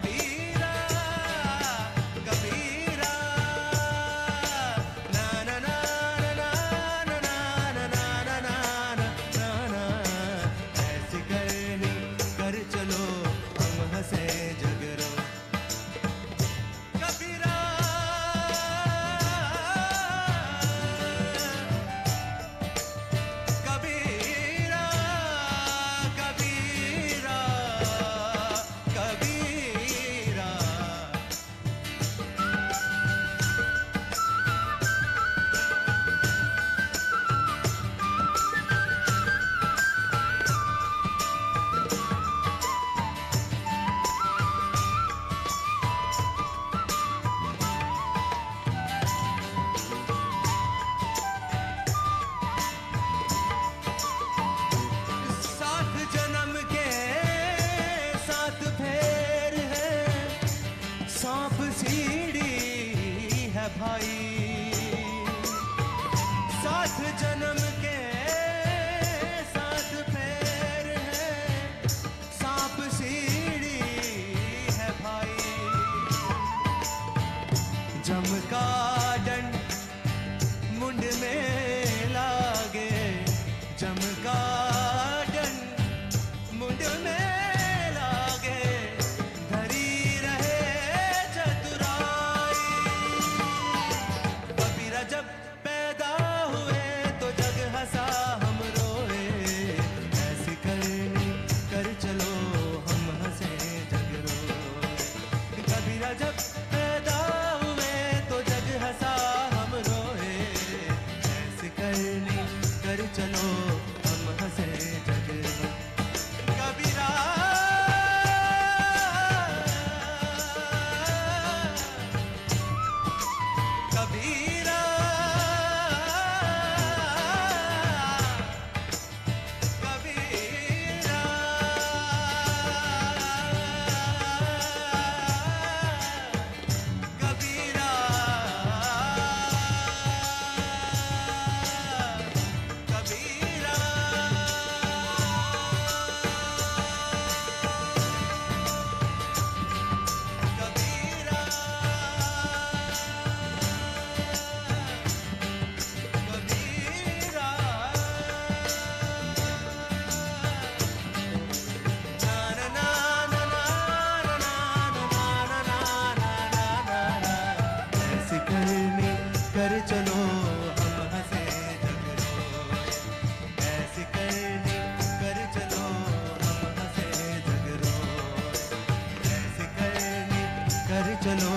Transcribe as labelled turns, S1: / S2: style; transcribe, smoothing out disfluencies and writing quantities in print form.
S1: कबीरा कबीरा ना ना ना ना ना ना ना ना ना ना ना ऐसी करनी कर चलो हम हंसे जगरो कबीरा कबीरा कबीरा कबीरा सात जन्म के सात फेर है सांप सीढ़ी है भाई सात जन्म के सात फेर है सांप सीढ़ी है भाई जम का दंड मुंड में लागे जम का दंड मुंड में लागे धरी रहे चतुराई कबीरा जब पैदा हुए तो जग हंसा हम रोए ऐसी करनी कर चलो हम हंसे जग रोए कबीरा जब पैदा हुए तो जग हंसा हम रोए ऐसी करनी कर चलो हम हंसे जग रोए कबीरा कबीरा कबीरा कबीरा कबीरा कबीरा कबीरा ना ना ना ना ना ना ना ना ऐसी करनी कर चलो हम हंसे जग रोए ऐसी करनी कर चलो हम हंसे जग रोए ऐसी करनी कर चलो